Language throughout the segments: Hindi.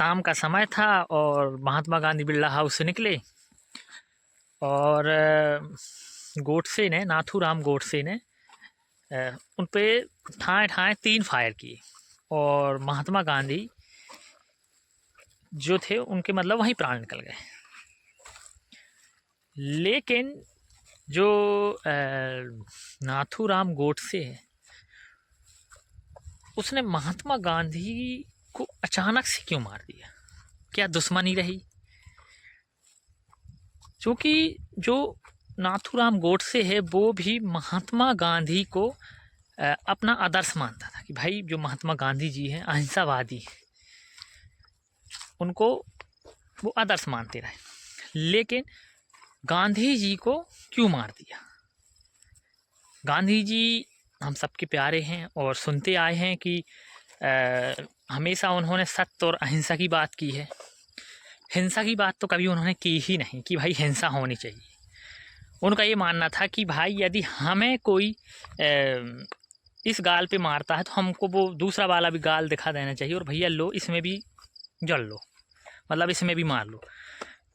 शाम का समय था और महात्मा गांधी बिरला हाउस से निकले और गोडसे ने, नाथूराम गोडसे ने उन पे ठाए ठाए 3 फायर किए और महात्मा गांधी जो थे उनके मतलब वहीं प्राण निकल गए। लेकिन जो नाथूराम गोडसे है उसने महात्मा गांधी को अचानक से क्यों मार दिया? क्या दुश्मनी रही? क्योंकि जो नाथूराम गोडसे है वो भी महात्मा गांधी को अपना आदर्श मानता था कि भाई जो महात्मा गांधी जी हैं अहिंसावादी, उनको वो आदर्श मानते रहे। लेकिन गांधी जी को क्यों मार दिया? गांधी जी हम सबके प्यारे हैं और सुनते आए हैं कि हमेशा उन्होंने सत्य और अहिंसा की बात की है। हिंसा की बात तो कभी उन्होंने की ही नहीं कि भाई हिंसा होनी चाहिए। उनका ये मानना था कि भाई यदि हमें कोई इस गाल पे मारता है तो हमको वो दूसरा वाला भी गाल दिखा देना चाहिए और भैया लो इसमें भी जल लो, मतलब इसमें भी मार लो,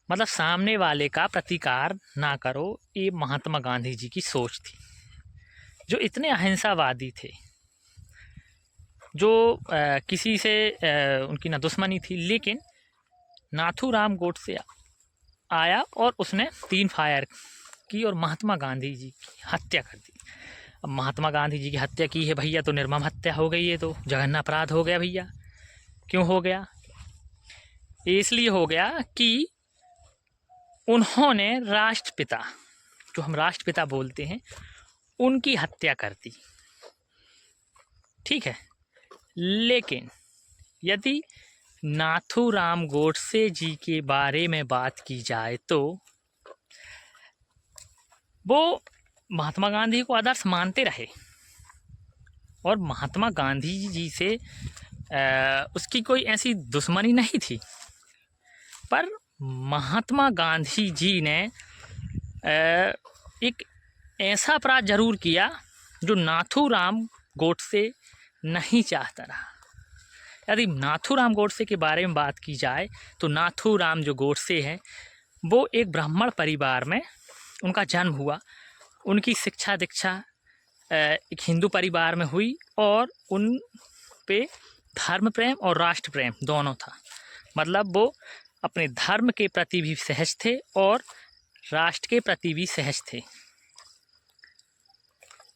मतलब सामने वाले का प्रतिकार ना करो। ये महात्मा गांधी जी की सोच थी, जो इतने अहिंसावादी थे, जो किसी से उनकी ना दुश्मनी थी। लेकिन नाथूराम गोडसे आया और उसने 3 फायर की और महात्मा गांधी जी की हत्या कर दी। अब महात्मा गांधी जी की हत्या की है भैया तो निर्मम हत्या हो गई है, तो जघन्य अपराध हो गया भैया। क्यों हो गया? इसलिए हो गया कि उन्होंने राष्ट्रपिता, जो हम राष्ट्रपिता बोलते हैं, उनकी हत्या कर दी। ठीक है। लेकिन यदि नाथूराम गोडसे जी के बारे में बात की जाए तो वो महात्मा गांधी को आदर्श मानते रहे और महात्मा गांधी जी से उसकी कोई ऐसी दुश्मनी नहीं थी। पर महात्मा गांधी जी ने एक ऐसा अपराध जरूर किया जो नाथूराम गोडसे नहीं चाहता रहा। यदि नाथूराम गोडसे के बारे में बात की जाए तो नाथूराम जो गोडसे हैं वो एक ब्राह्मण परिवार में उनका जन्म हुआ। उनकी शिक्षा दीक्षा एक हिंदू परिवार में हुई और उन पे धर्म प्रेम और राष्ट्र प्रेम दोनों था। मतलब वो अपने धर्म के प्रति भी सहज थे और राष्ट्र के प्रति भी सहज थे।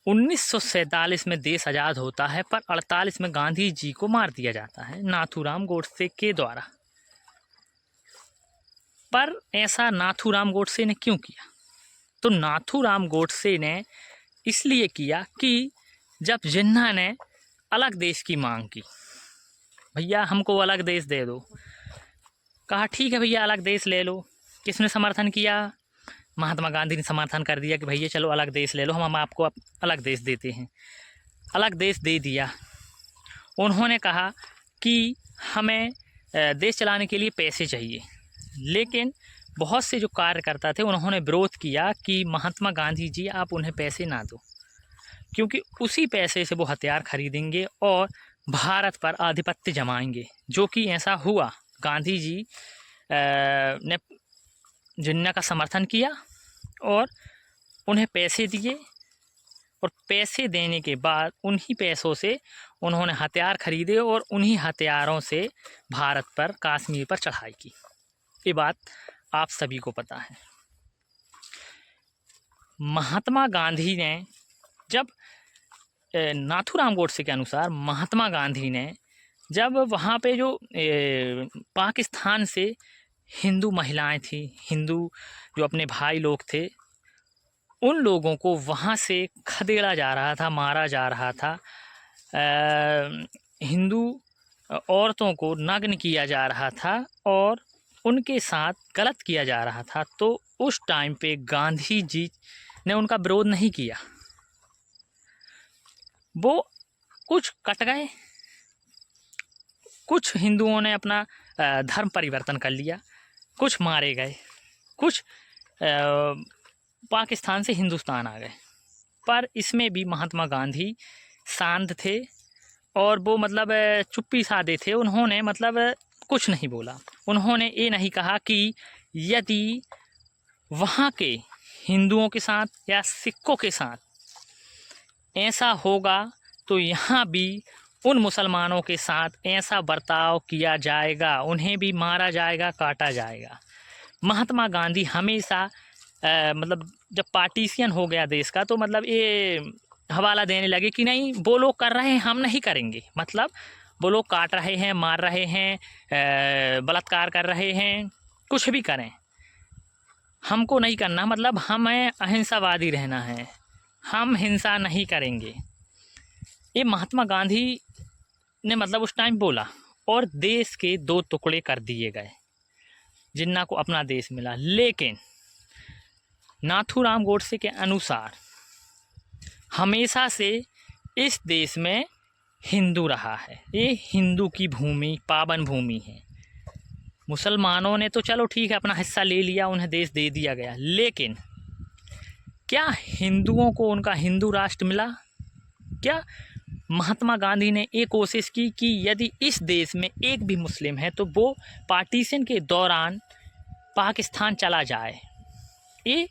1947 में देश आज़ाद होता है, पर 48 में गांधी जी को मार दिया जाता है नाथूराम गोडसे के द्वारा। पर ऐसा नाथूराम गोडसे ने क्यों किया? तो नाथूराम गोडसे ने इसलिए किया कि जब जिन्ना ने अलग देश की मांग की, भैया हमको अलग देश दे दो, कहा ठीक है भैया अलग देश ले लो। किसने समर्थन किया? महात्मा गांधी ने समर्थन कर दिया कि भैया चलो अलग देश ले लो, हम आपको अलग देश देते हैं। अलग देश दे दिया। उन्होंने कहा कि हमें देश चलाने के लिए पैसे चाहिए। लेकिन बहुत से जो कार्यकर्ता थे उन्होंने विरोध किया कि महात्मा गांधी जी आप उन्हें पैसे ना दो, क्योंकि उसी पैसे से वो हथियार खरीदेंगे और भारत पर आधिपत्य जमाएंगे। जो कि ऐसा हुआ। गांधी जी ने जिन्ना का समर्थन किया और उन्हें पैसे दिए और पैसे देने के बाद उन्हीं पैसों से उन्होंने हथियार खरीदे और उन्हीं हथियारों से भारत पर, कश्मीर पर चढ़ाई की। ये बात आप सभी को पता है। महात्मा गांधी ने जब नाथूराम गोडसे के अनुसार महात्मा गांधी ने जब वहाँ पे जो पाकिस्तान से हिंदू महिलाएं थी, हिंदू जो अपने भाई लोग थे, उन लोगों को वहाँ से खदेड़ा जा रहा था, मारा जा रहा था, हिंदू औरतों को नग्न किया जा रहा था और उनके साथ गलत किया जा रहा था। तो उस टाइम पे गांधी जी ने उनका विरोध नहीं किया। वो कुछ कट गए, कुछ हिंदुओं ने अपना धर्म परिवर्तन कर लिया, कुछ मारे गए, कुछ पाकिस्तान से हिंदुस्तान आ गए। पर इसमें भी महात्मा गांधी शांत थे और वो मतलब चुप्पी साधे थे। उन्होंने मतलब कुछ नहीं बोला। उन्होंने ये नहीं कहा कि यदि वहाँ के हिंदुओं के साथ या सिखों के साथ ऐसा होगा तो यहाँ भी उन मुसलमानों के साथ ऐसा बर्ताव किया जाएगा, उन्हें भी मारा जाएगा, काटा जाएगा। महात्मा गांधी हमेशा मतलब जब पार्टीशन हो गया देश का, तो मतलब ये हवाला देने लगे कि नहीं, वो लोग कर रहे हैं हम नहीं करेंगे। मतलब वो लोग काट रहे हैं, मार रहे हैं, बलात्कार कर रहे हैं, कुछ भी करें, हमको नहीं करना। मतलब हमें अहिंसावादी रहना है, हम हिंसा नहीं करेंगे। ये महात्मा गांधी ने मतलब उस टाइम बोला, और देश के 2 टुकड़े कर दिए गए, जिन्ना को अपना देश मिला। लेकिन नाथूराम गोडसे के अनुसार हमेशा से इस देश में हिंदू रहा है, ये हिंदू की भूमि, पावन भूमि है। मुसलमानों ने तो चलो ठीक है अपना हिस्सा ले लिया, उन्हें देश दे दिया गया, लेकिन क्या हिंदुओं को उनका हिंदू राष्ट्र मिला? क्या महात्मा गांधी ने ये कोशिश की कि यदि इस देश में एक भी मुस्लिम है तो वो पार्टीशन के दौरान पाकिस्तान चला जाए? ये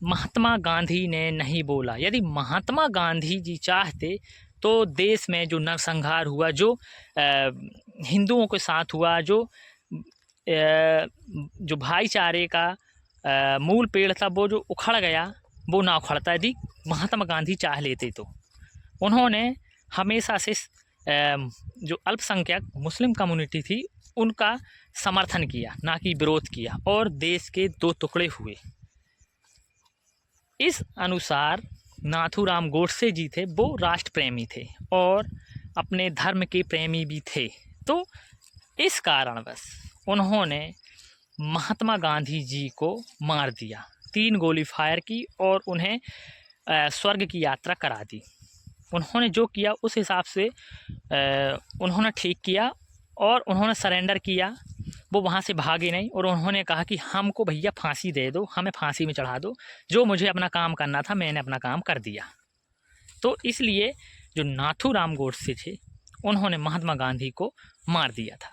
महात्मा गांधी ने नहीं बोला। यदि महात्मा गांधी जी चाहते तो देश में जो नरसंहार हुआ, जो हिंदुओं के साथ हुआ, जो भाईचारे का मूल पेड़ था वो जो उखड़ गया, वो ना उखड़ता यदि महात्मा गांधी चाह लेते तो। उन्होंने हमेशा से जो अल्पसंख्यक मुस्लिम कम्युनिटी थी उनका समर्थन किया, ना कि विरोध किया, और देश के 2 टुकड़े हुए। इस अनुसार नाथूराम गोडसे जी थे, वो राष्ट्र प्रेमी थे और अपने धर्म के प्रेमी भी थे। तो इस कारणवश उन्होंने महात्मा गांधी जी को मार दिया, 3 गोली फायर की और उन्हें स्वर्ग की यात्रा करा दी। उन्होंने जो किया उस हिसाब से उन्होंने ठीक किया, और उन्होंने सरेंडर किया। वो वहाँ से भागे नहीं, और उन्होंने कहा कि हमको भैया फांसी दे दो, हमें फांसी में चढ़ा दो, जो मुझे अपना काम करना था मैंने अपना काम कर दिया। तो इसलिए जो नाथूराम गोडसे थे उन्होंने महात्मा गांधी को मार दिया था।